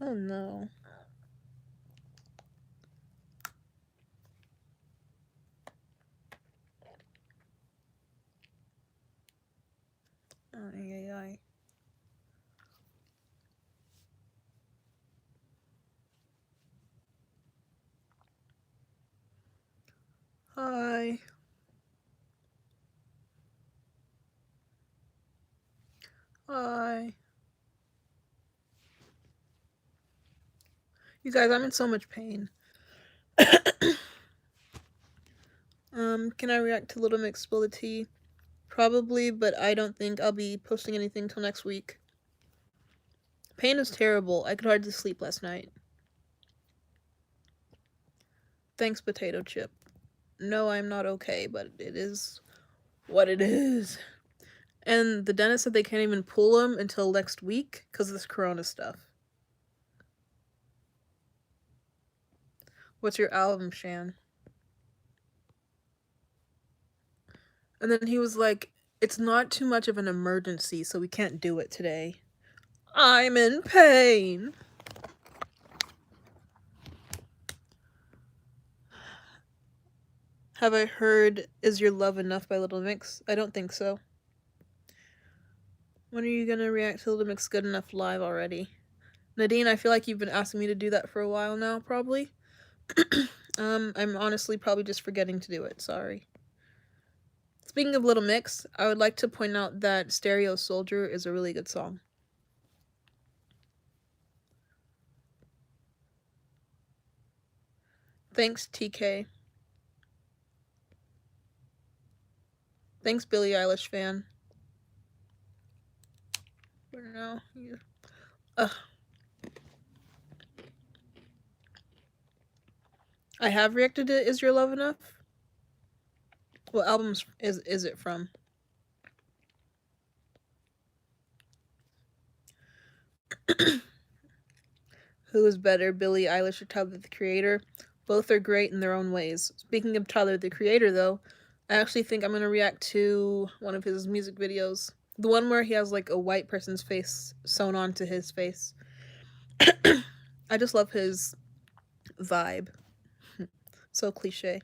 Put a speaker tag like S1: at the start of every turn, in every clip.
S1: Oh no. Ay, ay, ay. Hi. Hi. You guys, I'm in so much pain. Can I react to Little Mix Spill the Tea? Probably, but I don't think I'll be posting anything till next week. Pain is terrible. I could hardly sleep last night. Thanks, potato chip. No, I'm not okay, but it is what it is. And the dentist said they can't even pull him until next week because of this corona stuff. What's your album, Shan? And then he was like, it's not too much of an emergency, so we can't do it today. I'm in pain. Have I heard Is Your Love Enough by Little Mix? I don't think so. When are you gonna react to Little Mix Good Enough live already? Nadine, I feel like you've been asking me to do that for a while now, probably. I'm honestly probably just forgetting to do it, sorry. Speaking of Little Mix, I would like to point out that Stereo Soldier is a really good song. Thanks, TK. Thanks, Billie Eilish fan. But no, ugh. I have reacted to Is Your Love Enough? What albums is it from? Who is better, Billie Eilish or Tyler the Creator? Both are great in their own ways. Speaking of Tyler the Creator, though, I actually think I'm gonna react to one of his music videos. The one where he has like a white person's face sewn onto his face. I just love his vibe. So cliche.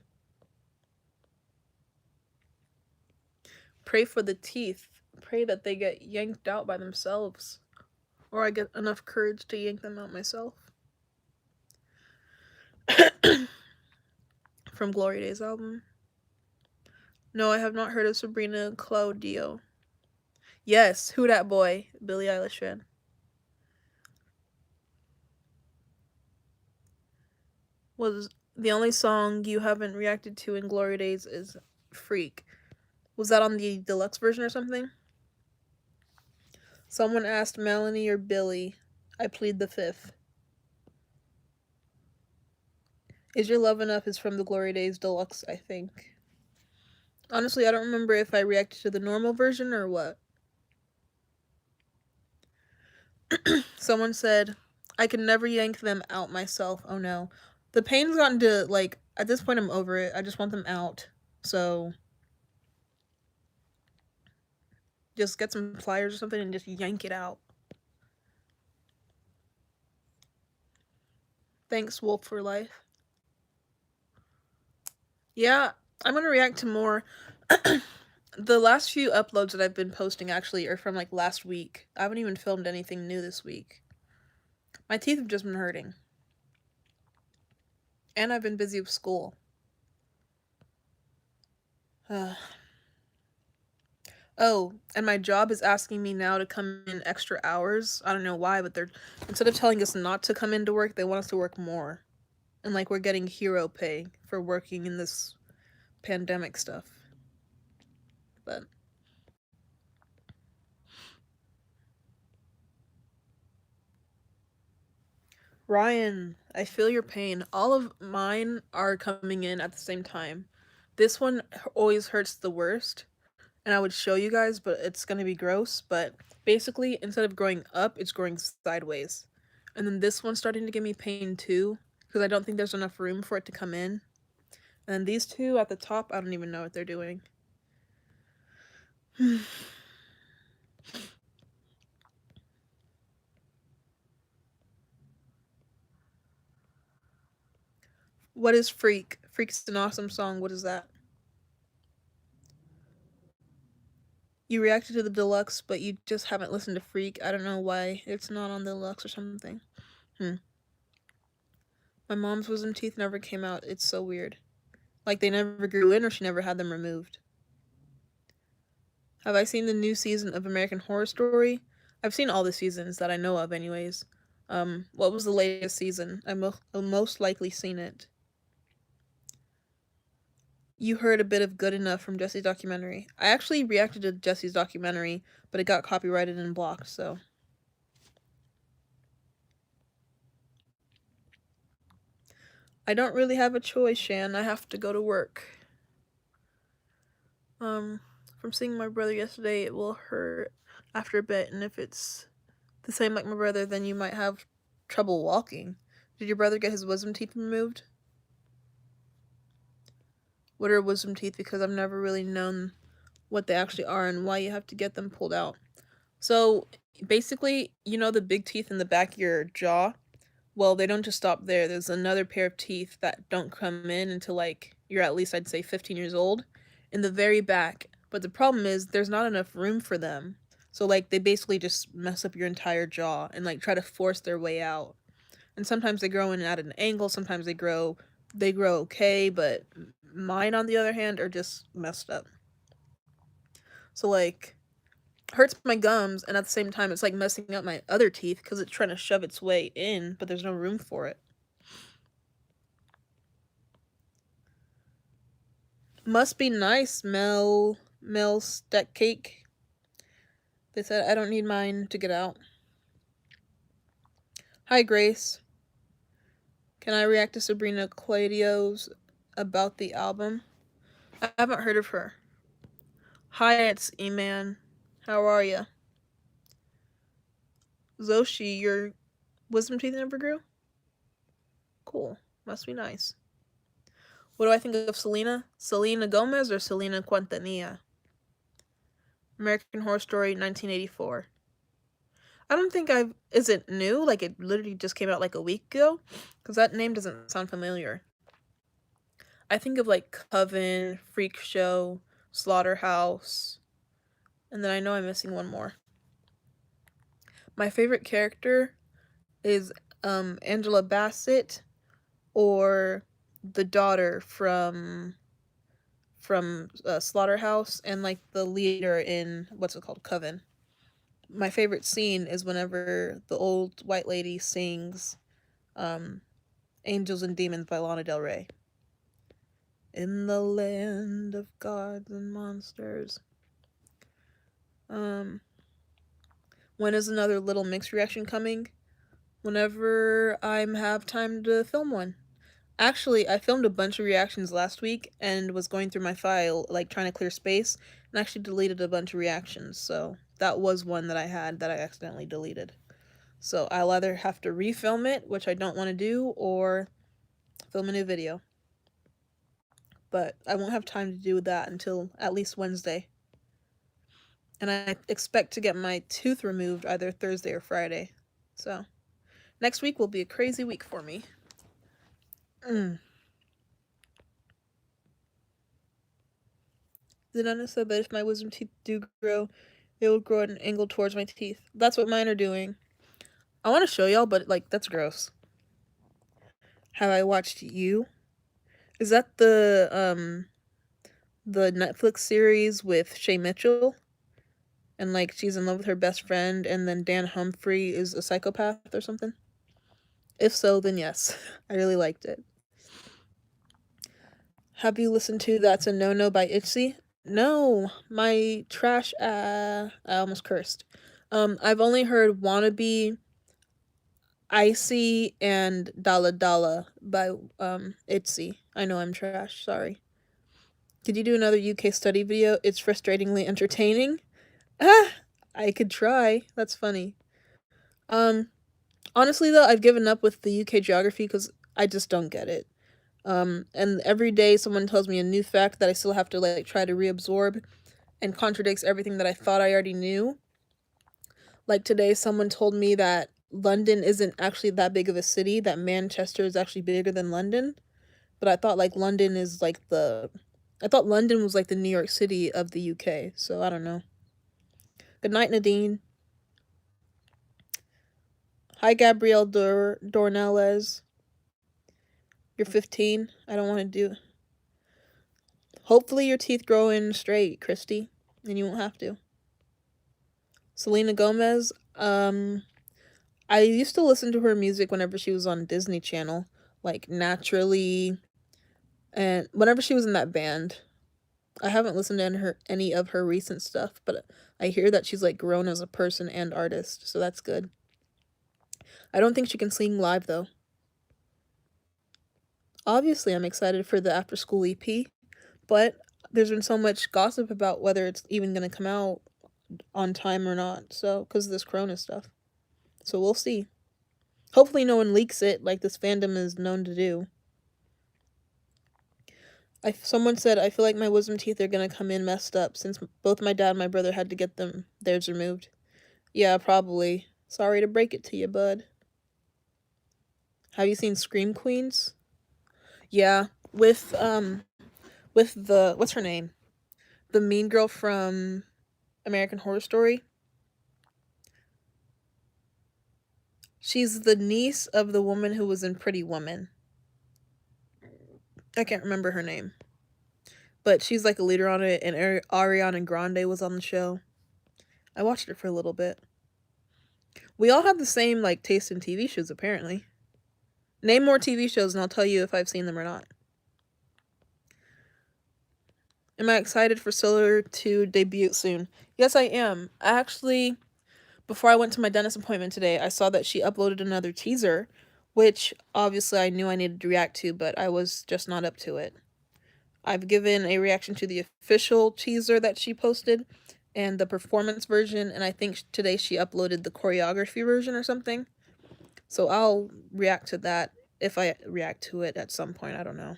S1: Pray for the teeth. Pray that they get yanked out by themselves. Or I get enough courage to yank them out myself. From Glory Days album. No, I have not heard of Sabrina Claudio. Yes, who dat boy? Billie Eilish fan. Was the only song you haven't reacted to in Glory Days is Freak. Was that on the deluxe version or something? Someone asked Melanie or Billy. I plead the fifth. Is Your Love Enough is from the Glory Days deluxe, I think. Honestly, I don't remember if I reacted to the normal version or what. Someone said, I can never yank them out myself. Oh no. The pain's gotten to, like, at this point I'm over it. I just want them out. So, just get some pliers or something and just yank it out. Thanks, Wolf for Life. Yeah, I'm gonna react to more. The last few uploads that I've been posting actually are from like last week. I haven't even filmed anything new this week. My teeth have just been hurting. And I've been busy with school. Oh, and my job is asking me now to come in extra hours. I don't know why, but they're instead of telling us not to come into work, they want us to work more. And like we're getting hero pay for working in this pandemic stuff. But Ryan, I feel your pain. All of mine are coming in at the same time. This one always hurts the worst, and I would show you guys, but it's gonna be gross. But basically, instead of growing up, it's growing sideways. And then this one's starting to give me pain too, because I don't think there's enough room for it to come in. And these two at the top, I don't even know what they're doing. What is Freak? Freak's an awesome song. What is that? You reacted to the deluxe, but you just haven't listened to Freak. I don't know why it's not on the deluxe or something. Hmm. My mom's wisdom teeth never came out. It's so weird. Like they never grew in or she never had them removed. Have I seen the new season of American Horror Story? I've seen all the seasons that I know of, anyways. What was the latest season? I've most likely seen it. You heard a bit of Good Enough from Jesse's documentary. I actually reacted to Jesse's documentary, but it got copyrighted and blocked, so. I don't really have a choice, Shan. I have to go to work. Um, from seeing my brother yesterday, it will hurt after a bit, and if it's the same like my brother, then you might have trouble walking. Did your brother get his wisdom teeth removed? What are wisdom teeth? Because I've never really known what they actually are and why you have to get them pulled out. So basically, you know the big teeth in the back of your jaw? Well, they don't just stop there. There's another pair of teeth that don't come in until like you're at least I'd say 15 years old in the very back. But the problem is there's not enough room for them. So like they basically just mess up your entire jaw and like try to force their way out. And sometimes they grow in at an angle, sometimes they grow okay, but mine on the other hand are just messed up. So like hurts my gums and at the same time it's like messing up my other teeth cuz it's trying to shove its way in, but there's no room for it. Must be nice, Mel Steak Cake. They said I don't need mine to get out. Hi Grace. Can I react to Sabrina Cladio's about the album? I haven't heard of her. Hi, it's E-Man. How are ya? Zoshi, your wisdom teeth never grew? Cool. Must be nice. What do I think of Selena? Selena Gomez or Selena Quintanilla? American Horror Story 1984. I don't think I've. Is it new? Like it literally just came out like a week ago? Because that name doesn't sound familiar. I think of like Coven, Freak Show, Slaughterhouse, and then I know I'm missing one more. My favorite character is Angela Bassett or the daughter from Slaughterhouse and like the leader in what's it called, Coven. My favorite scene is whenever the old white lady sings um, "Angels and Demons" by Lana Del Rey. In the land of gods and monsters. Um, when is another Little Mix reaction coming? Whenever I have time to film one. Actually, I filmed a bunch of reactions last week and was going through my file, like trying to clear space, and actually deleted a bunch of reactions. So that was one that I had that I accidentally deleted. So I'll either have to refilm it, which I don't want to do, or film a new video. But I won't have time to do that until at least Wednesday. And I expect to get my tooth removed either Thursday or Friday. So next week will be a crazy week for me. The nana said that if my wisdom teeth do grow, it will grow at an angle towards my teeth. That's what mine are doing. I want to show y'all, but like that's gross. Have I watched You? Is that the Netflix series with Shay Mitchell? And like she's in love with her best friend, and then Dan Humphrey is a psychopath or something. If so, then yes, I really liked it. Have you listened to That's a No No by Itzy? No, my trash. I almost cursed. I've only heard Wannabe, Icy, and Dala Dala by Itzy. I know I'm trash. Sorry. Could you do another UK study video? It's frustratingly entertaining. Ah, I could try. That's funny. Um, Honestly though, I've given up with the UK geography because I just don't get it. And every day someone tells me a new fact that I still have to like try to reabsorb and contradicts everything that I thought I already knew. Like today, someone told me that London isn't actually that big of a city, that Manchester is actually bigger than London. But I thought like London is like the I thought London was like the New York City of the UK. So I don't know. Good night, Nadine. Hi, Gabrielle Dornelles. You're 15. I don't want to do. Hopefully your teeth grow in straight, Christy, and you won't have to. Selena Gomez. I used to listen to her music whenever she was on Disney Channel, like Naturally, and whenever she was in that band. I haven't listened to any of her recent stuff, but I hear that she's like grown as a person and artist, so that's good. I don't think she can sing live though. Obviously, I'm excited for the After School EP, but there's been so much gossip about whether it's even going to come out on time or not. So, because of this Corona stuff. So, we'll see. Hopefully, no one leaks it like this fandom is known to do. Someone said, I feel like my wisdom teeth are going to come in messed up since both my dad and my brother had to get theirs removed. Yeah, probably. Sorry to break it to you, bud. Have you seen Scream Queens? Yeah, with the what's her name? The mean girl from American Horror Story. She's the niece of the woman who was in Pretty Woman. I can't remember her name. But she's like a leader on it, and Ariana Grande was on the show. I watched it for a little bit. We all have the same like taste in TV shows, apparently. Name more TV shows, and I'll tell you if I've seen them or not. Am I excited for Solar to debut soon? Yes, I am. Before I went to my dentist appointment today, I saw that she uploaded another teaser, which obviously I knew I needed to react to, but I was just not up to it. I've given a reaction to the official teaser that she posted and the performance version, and I think today she uploaded the choreography version or something. So I'll react to that if I react to it at some point. I don't know.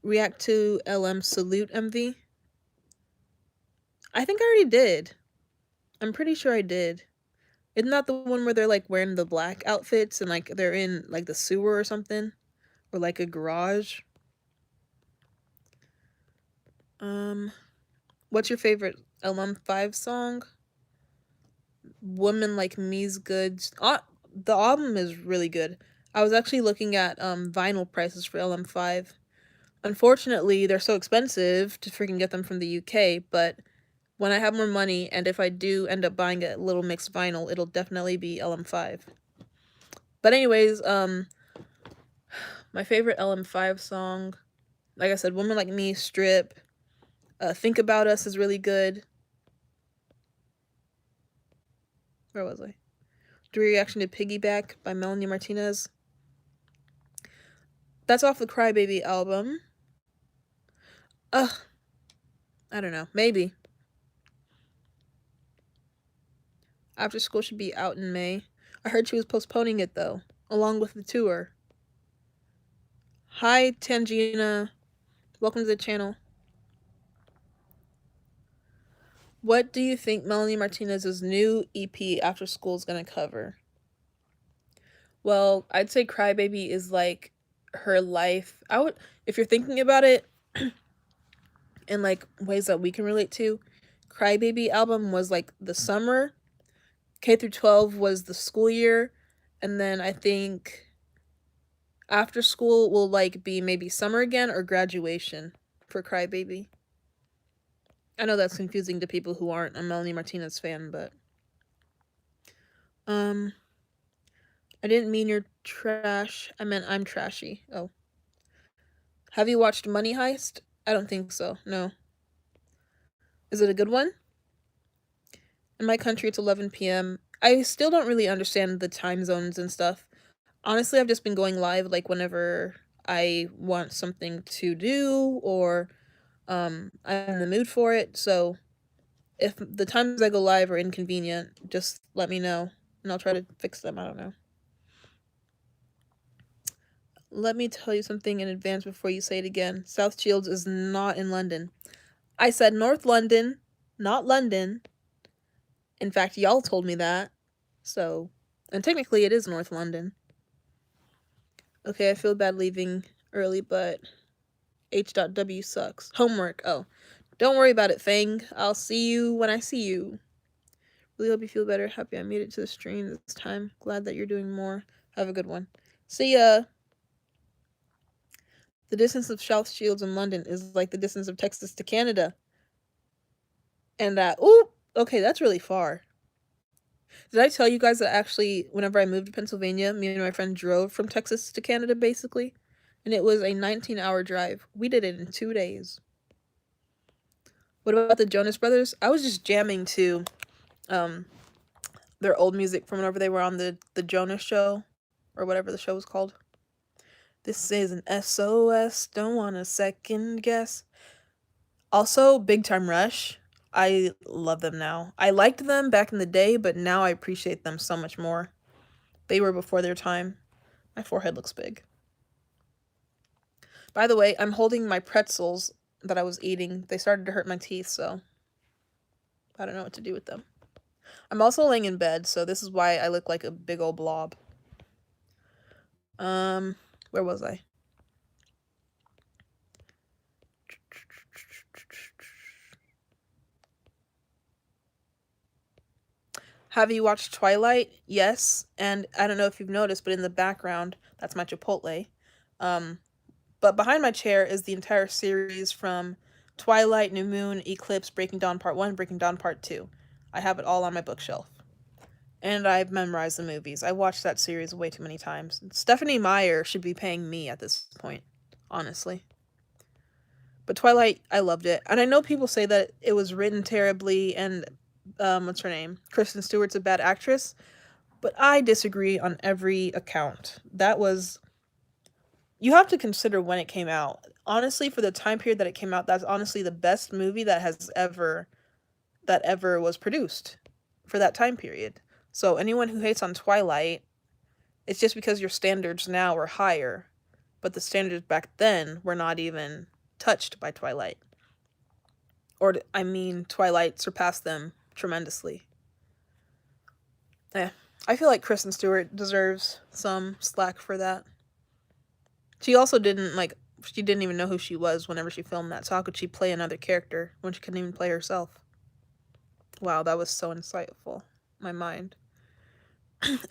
S1: React to LM Salute MV. I think I already did. I'm pretty sure I did. Isn't that the one where they're like wearing the black outfits and like they're in like the sewer or something? Or like a garage? What's your favorite LM5 song? Woman Like Me's good. The album is really good. I was actually looking at vinyl prices for LM5. Unfortunately, they're so expensive to freaking get them from the UK, but when I have more money and if I do end up buying a little mixed vinyl, it'll definitely be LM5. But anyways, my favorite LM5 song, like I said, Woman Like Me, Strip, Think About Us is really good. Where was I? Do Reaction to Piggyback by Melanie Martinez. That's off the Crybaby album. Ugh. I don't know. Maybe. After School should be out in May. I heard she was postponing it though, along with the tour. Hi, Tangina. Welcome to the channel. What do you think Melanie Martinez's new EP After School is going to cover? Well, I'd say Crybaby is like her life. If you're thinking about it in like ways that we can relate to, Crybaby album was like the summer, K through 12 was the school year, and then I think After School will like be maybe summer again or graduation for Crybaby. I know that's confusing to people who aren't a Melanie Martinez fan, but I didn't mean you're trash. I meant I'm trashy. Oh. Have you watched Money Heist? I don't think so. No. Is it a good one? In my country, it's 11 p.m. I still don't really understand the time zones and stuff. Honestly, I've just been going live like whenever I want something to do or I'm in the mood for it. So if the times I go live are inconvenient, just let me know and I'll try to fix them. I don't know. Let me tell you something in advance before you say it again. South Shields is not in London. I said North London, not London. In fact, y'all told me that. So, and technically it is North London. Okay, I feel bad leaving early, but H.W sucks. Homework. Oh. Don't worry about it, Fang. I'll see you when I see you. Really hope you feel better. Happy I made it to the stream this time. Glad that you're doing more. Have a good one. See ya. The distance of South Shields in London is like the distance of Texas to Canada. And ooh, okay, that's really far. Did I tell you guys that actually, whenever I moved to Pennsylvania, me and my friend drove from Texas to Canada, basically? And it was a 19-hour drive. We did it in 2 days. What about the Jonas Brothers? I was just jamming to um, their old music from whenever they were on the Jonas show, or whatever the show was called. This is an SOS, don't want a second guess. Also, Big Time Rush. I love them now. I liked them back in the day, but now I appreciate them so much more. They were before their time. My forehead looks big. By the way, I'm holding my pretzels that I was eating. They started to hurt my teeth, so I don't know what to do with them. I'm also laying in bed, so this is why I look like a big old blob. Where was I? Have you watched Twilight? Yes, and I don't know if you've noticed, but in the background, that's my Chipotle. Um, but behind my chair is the entire series from Twilight, New Moon, Eclipse, Breaking Dawn Part 1, Breaking Dawn Part 2. I have it all on my bookshelf. And I've memorized the movies. I watched that series way too many times. Stephanie Meyer should be paying me at this point, honestly. But Twilight, I loved it. And I know people say that it was written terribly and what's her name? Kristen Stewart's a bad actress, but I disagree on every account. That was, you have to consider when it came out. Honestly, for the time period that it came out, that's honestly the best movie that ever was produced for that time period. So anyone who hates on Twilight, it's just because your standards now are higher, but the standards back then were not even touched by Twilight. Or I mean, Twilight surpassed them tremendously. I feel like Kristen Stewart deserves some slack for that. She also she didn't even know who she was whenever she filmed that, so how could she play another character when she couldn't even play herself? Wow, that was so insightful. My mind.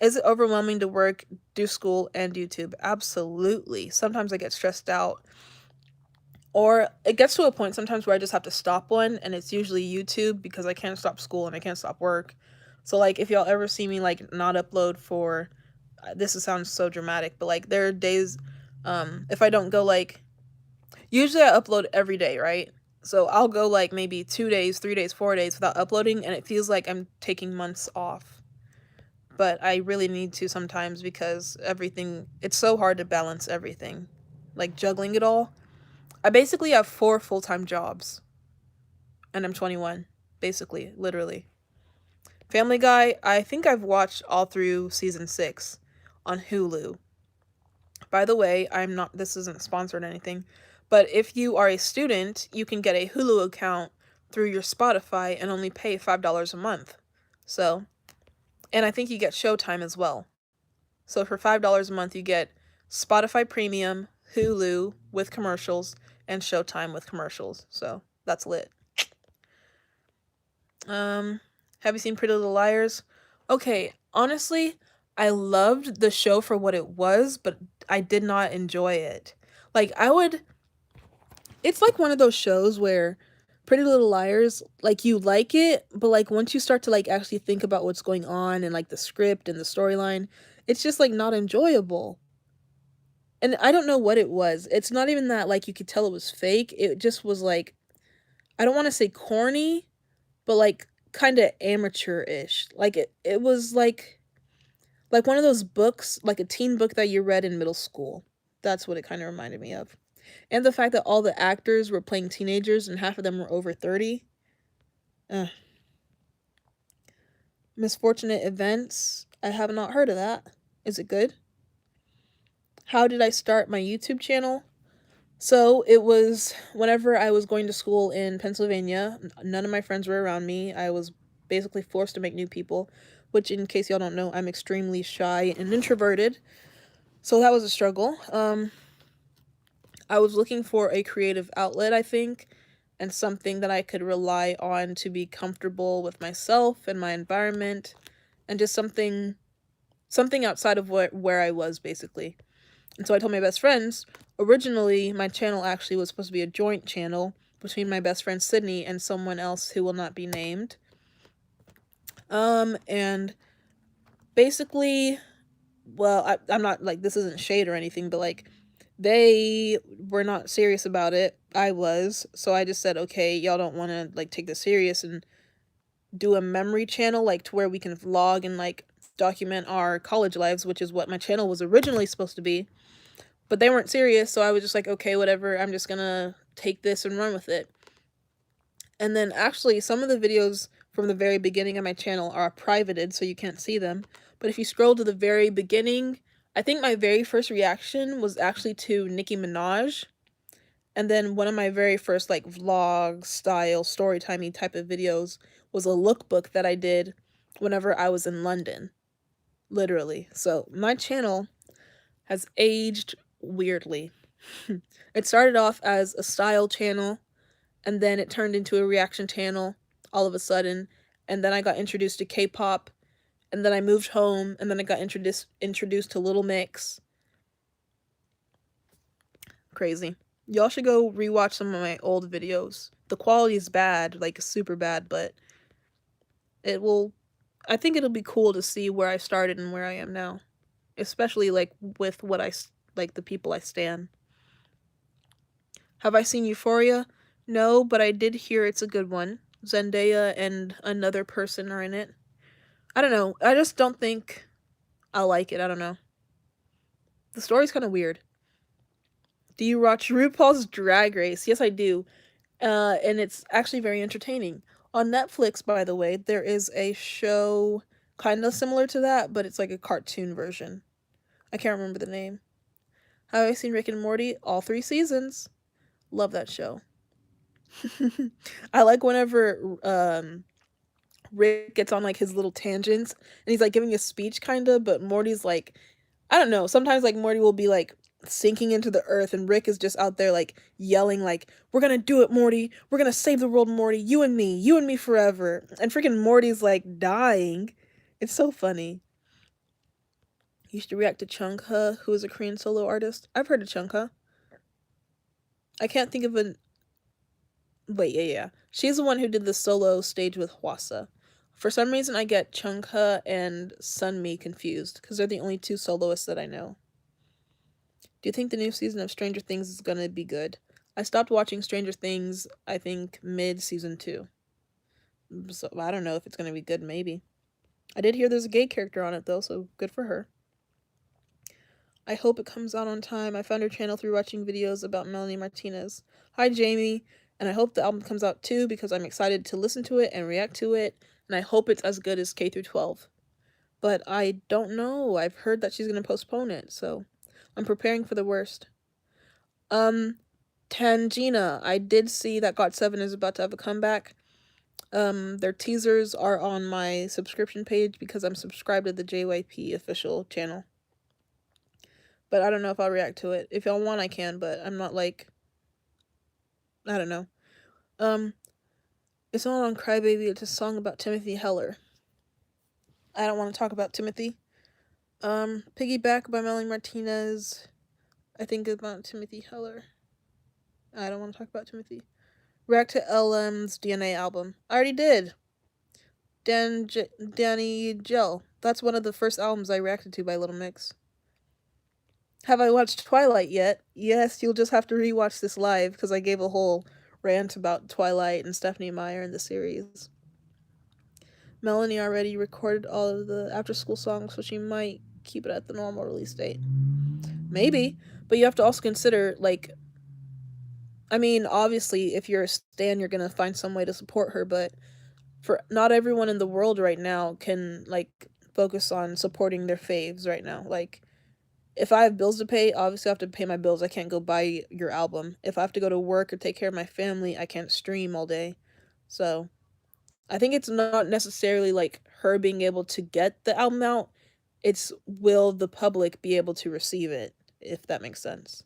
S1: Is it overwhelming to work, do school, and YouTube? Absolutely. Sometimes I get stressed out. Or it gets to a point sometimes where I just have to stop one, and it's usually YouTube because I can't stop school and I can't stop work. So, like, if y'all ever see me, like, not upload for, this sounds so dramatic, but, like, there are days, if I don't go, like, usually I upload every day, right? So I'll go, like, maybe 2 days, 3 days, 4 days without uploading, and it feels like I'm taking months off. But I really need to sometimes because it's so hard to balance everything. Like, juggling it all. I basically have 4 full-time jobs. And I'm 21. Basically, literally. Family Guy, I think I've watched all through season 6 on Hulu. By the way, this isn't sponsored or anything, but if you are a student, you can get a Hulu account through your Spotify and only pay $5 a month. So, and I think you get Showtime as well. So for $5 a month, you get Spotify Premium, Hulu with commercials, and Showtime with commercials. So that's lit. Have you seen Pretty Little Liars? Okay, honestly, I loved the show for what it was, but I did not enjoy it. Like, it's like one of those shows where Pretty Little Liars, like, you like it, but, like, once you start to, like, actually think about what's going on and, like, the script and the storyline, it's just, like, not enjoyable. And I don't know what it was. It's not even that, like, you could tell it was fake. It just was, like, I don't want to say corny, but, like, kind of amateur-ish. Like, it was, like one of those books, like a teen book that you read in middle school. That's what it kind of reminded me of. And the fact that all the actors were playing teenagers and half of them were over 30. Misfortunate Events. I have not heard of that. Is it good? How did I start my YouTube channel? So it was whenever I was going to school in Pennsylvania. None of my friends were around me. I was basically forced to make new people, which, in case y'all don't know, I'm extremely shy and introverted. So that was a struggle. I was looking for a creative outlet, I think, and something that I could rely on to be comfortable with myself and my environment, and just something outside of where I was basically. And so I told my best friends. Originally, my channel actually was supposed to be a joint channel between my best friend Sydney and someone else who will not be named. And basically, well, I'm not like, this isn't shade or anything, but like, they were not serious about it. I was. So I just said, okay, y'all don't want to like take this serious and do a memory channel, like to where we can vlog and like document our college lives, which is what my channel was originally supposed to be. But they weren't serious, so I was just like, okay, whatever, I'm just gonna take this and run with it. And then actually, some of the videos from the very beginning of my channel are privated, so you can't see them. But if you scroll to the very beginning, I think my very first reaction was actually to Nicki Minaj. And then one of my very first like vlog style storytimey type of videos was a lookbook that I did whenever I was in London. Literally. So my channel has aged weirdly. It started off as a style channel, and then it turned into a reaction channel all of a sudden, and then I got introduced to K-pop, and then I moved home, and then I got introduced to Little Mix. Crazy. Y'all should go rewatch some of my old videos. The quality is bad, like super bad, but it will I think it'll be cool to see where I started and where I am now, especially like with what like the people I stan. Have I seen Euphoria? No, but I did hear it's a good one. Zendaya and another person are in it. I don't know. I just don't think I'll like it. I don't know. The story's kind of weird. Do you watch RuPaul's Drag Race? Yes, I do. And it's actually very entertaining. On Netflix, by the way, there is a show kind of similar to that, but it's like a cartoon version. I can't remember the name. Have I seen Rick and Morty? All 3 seasons. Love that show. I like whenever Rick gets on like his little tangents and he's like giving a speech kinda, but Morty's like, I don't know, sometimes like Morty will be like sinking into the earth and Rick is just out there like yelling like, "We're gonna do it, Morty. We're gonna save the world, Morty. You and me forever." And freaking Morty's like dying. It's so funny. You used to react to Chungha, who is a Korean solo artist. I've heard of Chungha. I can't think of an Wait, yeah. She's the one who did the solo stage with Hwasa. For some reason, I get Chungha and Sunmi confused, because they're the only two soloists that I know. Do you think the new season of Stranger Things is gonna be good? I stopped watching Stranger Things, I think, mid-season 2. So, I don't know if it's gonna be good, maybe. I did hear there's a gay character on it, though, so good for her. I hope it comes out on time. I found her channel through watching videos about Melanie Martinez. Hi, Jamie. And I hope the album comes out too because I'm excited to listen to it and react to it. And I hope it's as good as K through 12. But I don't know. I've heard that she's going to postpone it. So I'm preparing for the worst. Tangina. I did see that GOT7 is about to have a comeback. Their teasers are on my subscription page because I'm subscribed to the JYP official channel. But I don't know if I'll react to it. If y'all want, I can, but I'm not like, I don't know. It's not on Crybaby. It's a song about Timothy Heller. I don't want to talk about Timothy. Piggyback by Melanie Martinez. I think about Timothy Heller. I don't want to talk about Timothy. React to LM's DNA album. I already did. Danny Gel. That's one of the first albums I reacted to by Little Mix. Have I watched Twilight yet? Yes, you'll just have to rewatch this live because I gave a whole rant about Twilight and Stephanie Meyer in the series. Melanie already recorded all of the after school songs, so she might keep it at the normal release date. Maybe, but you have to also consider, like, I mean, obviously, if you're a stan, you're gonna find some way to support her, but for not everyone in the world right now can, like, focus on supporting their faves right now. Like, if I have bills to pay, obviously I have to pay my bills. I can't go buy your album. If I have to go to work or take care of my family, I can't stream all day. So, I think it's not necessarily like her being able to get the album out. It's will the public be able to receive it, if that makes sense.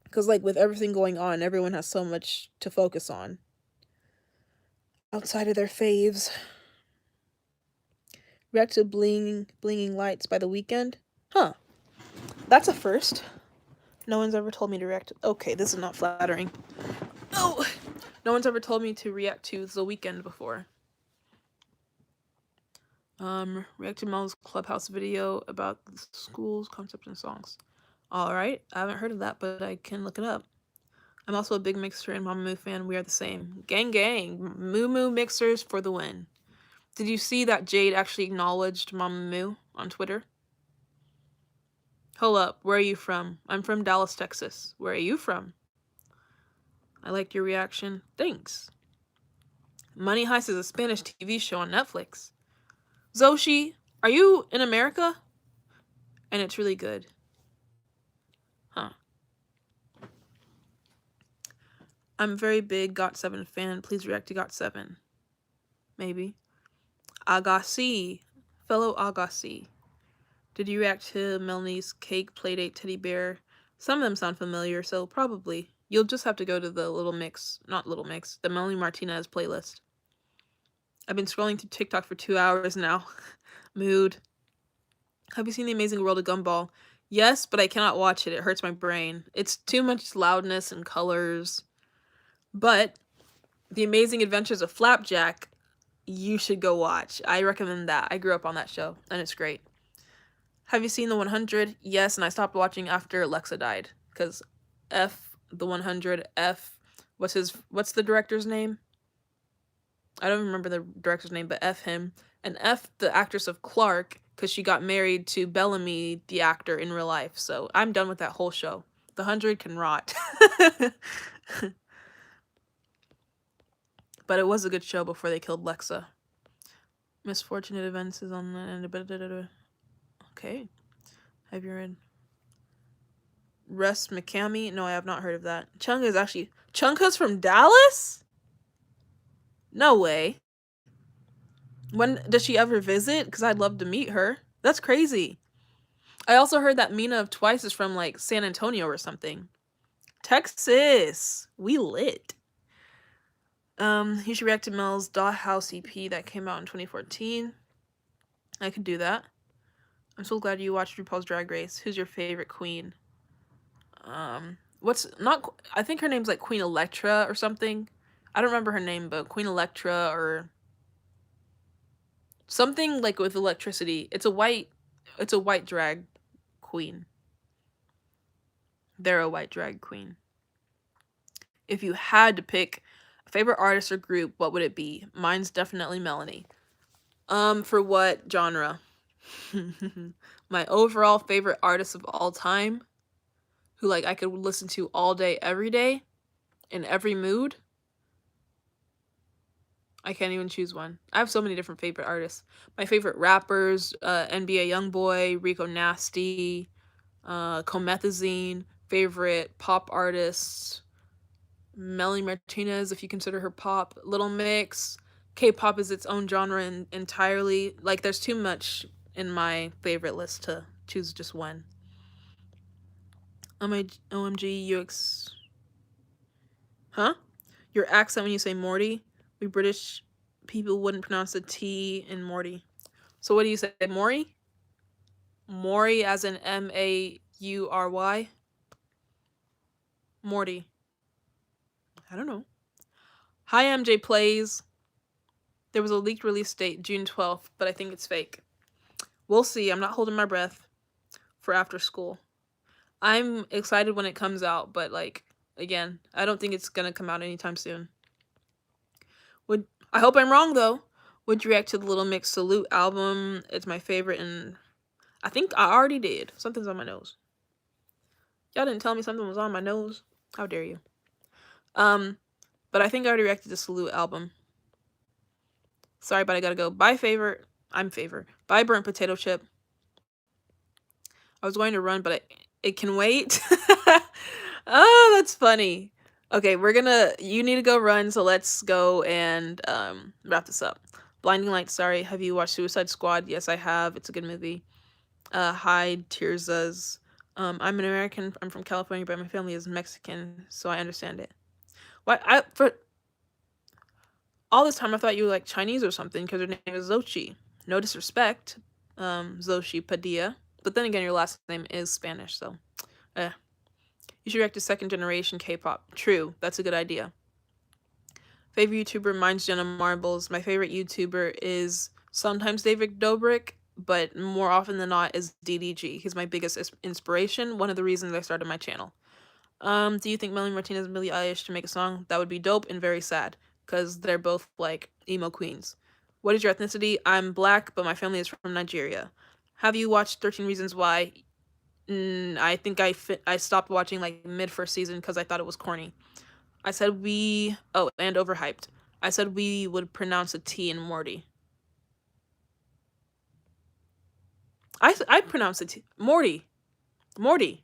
S1: Because, like, with everything going on, everyone has so much to focus on outside of their faves. React to Blinging Lights by The Weekend. Huh. That's a first. No one's ever told me to react. Okay, this is not flattering. No! No one's ever told me to react to The Weekend before. React to Mel's Clubhouse video about the school's concept and songs. Alright, I haven't heard of that, but I can look it up. I'm also a big Mixer and Mamamoo fan. We are the same. Gang gang. Moo Moo Mixers for the win. Did you see that Jade actually acknowledged Mamamoo on Twitter? Hold up, where are you from? I'm from Dallas, Texas. Where are you from? I liked your reaction. Thanks. Money Heist is a Spanish TV show on Netflix. Zoshi, are you in America? And it's really good. Huh. I'm a very big GOT7 fan. Please react to GOT7. Maybe. Agassi. Fellow Agassi. Did you react to Melanie's Cake Playdate Teddy Bear? Some of them sound familiar, so probably. You'll just have to go to the the Melanie Martinez playlist. I've been scrolling through TikTok for 2 hours now. Mood. Have you seen The Amazing World of Gumball? Yes, but I cannot watch it. It hurts my brain. It's too much loudness and colors. But The Amazing Adventures of Flapjack, you should go watch. I recommend that. I grew up on that show, and it's great. Have you seen The 100? Yes, and I stopped watching after Alexa died. Because F, The 100, F, what's the director's name? I don't remember the director's name, but F him. And F the actress of Clark, because she got married to Bellamy, the actor, in real life. So I'm done with that whole show. The 100 can rot. But it was a good show before they killed Lexa. Misfortunate Events is on the... Okay. Have you read? Russ McCamey? No, I have not heard of that. Chunka's from Dallas? No way. When does she ever visit? Because I'd love to meet her. That's crazy. I also heard that Mina of Twice is from, like, San Antonio or something. Texas. We lit. You should react to Mel's Dollhouse EP that came out in 2014. I could do that. I'm so glad you watched RuPaul's Drag Race. Who's your favorite queen? I think her name's like Queen Electra or something. I don't remember her name, but Queen Electra or something like with electricity. It's a white drag queen. They're a white drag queen. If you had to pick a favorite artist or group, what would it be? Mine's definitely Melanie. For what genre? My overall favorite artist of all time, who like I could listen to all day, every day, in every mood. I can't even choose one. I have so many different favorite artists. My favorite rappers, NBA Youngboy, Rico Nasty, Comethazine. Favorite pop artists, Melanie Martinez, if you consider her pop. Little Mix. K-pop is its own genre entirely. Like, there's too much in my favorite list to choose just one. OMG, Huh? Your accent when you say Morty? We British people wouldn't pronounce the T in Morty. So what do you say? Maury? Maury as in Maury? Morty. I don't know. Hi, MJ Plays. There was a leaked release date, June 12th, but I think it's fake. We'll see. I'm not holding my breath for after school. I'm excited when it comes out, but like, again, I don't think it's gonna come out anytime soon. I hope I'm wrong though. Would you react to the Little Mix Salute album? It's my favorite, and I think I already did. Something's on my nose. Y'all didn't tell me something was on my nose. How dare you? But I think I already reacted to Salute album. Sorry, but I gotta go. Bye, Favour. I'm Favour. Bye, Burnt Potato Chip. I was going to run, but it can wait. Oh, that's funny. Okay, you need to go run, so let's go and wrap this up. Blinding Lights, sorry. Have you watched Suicide Squad? Yes, I have. It's a good movie. Hi, Tirzas. I'm an American. I'm from California, but my family is Mexican, so I understand it. Why? For all this time, I thought you were like Chinese or something because your name is Zochi. No disrespect, Zoshi Padilla. But then again, your last name is Spanish, so eh. You should react to second generation K-pop. True, that's a good idea. Favorite YouTuber, mine's Jenna Marbles. My favorite YouTuber is sometimes David Dobrik, but more often than not is DDG. He's my biggest inspiration. One of the reasons I started my channel. Do you think Melanie Martinez and Billie Eilish should make a song? That would be dope and very sad, because they're both, like, emo queens. What is your ethnicity? I'm black, but my family is from Nigeria. Have you watched 13 Reasons Why? I think I stopped watching, like, mid-first season because I thought it was corny. I said we... Oh, and overhyped. I said we would pronounce a T in Morty. I pronounce it T. Morty. Morty.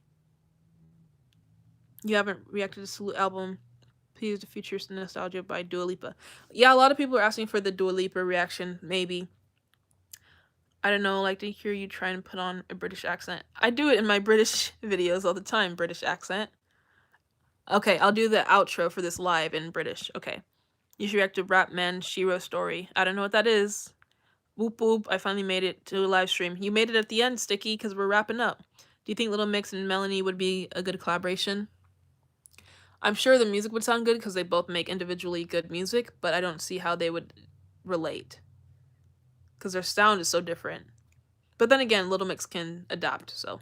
S1: You haven't reacted to Salute album. Please, the future nostalgia by Dua Lipa. Yeah, a lot of people are asking for the Dua Lipa reaction. Maybe. I don't know, like to hear you try and put on a British accent. I do it in my British videos all the time, British accent. Okay, I'll do the outro for this live in British. Okay. You should react to Rapman Shiro story. I don't know what that is. Whoop whoop, I finally made it to a live stream. You made it at the end, Sticky, because we're wrapping up. Do you think Little Mix and Melanie would be a good collaboration? I'm sure the music would sound good because they both make individually good music, but I don't see how they would relate. Because their sound is so different. But then again, Little Mix can adapt, so.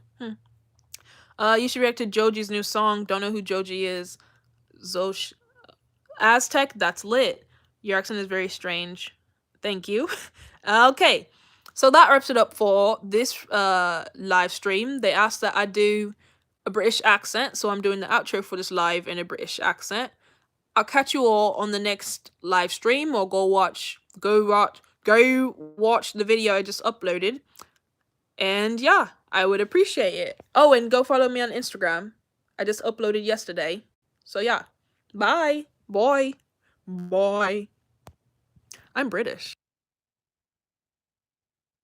S1: You should react to Joji's new song. Don't know who Joji is. Zosh Aztec, that's lit. Your accent is very strange. Thank you. Okay. So that wraps it up for this live stream. They asked that I do a British accent, so I'm doing the outro for this live in a British accent. I'll catch you all on the next live stream, or go watch the video I just uploaded. And yeah, I would appreciate it. Oh, and go follow me on Instagram. I just uploaded yesterday. So yeah. Bye. Boy. I'm British.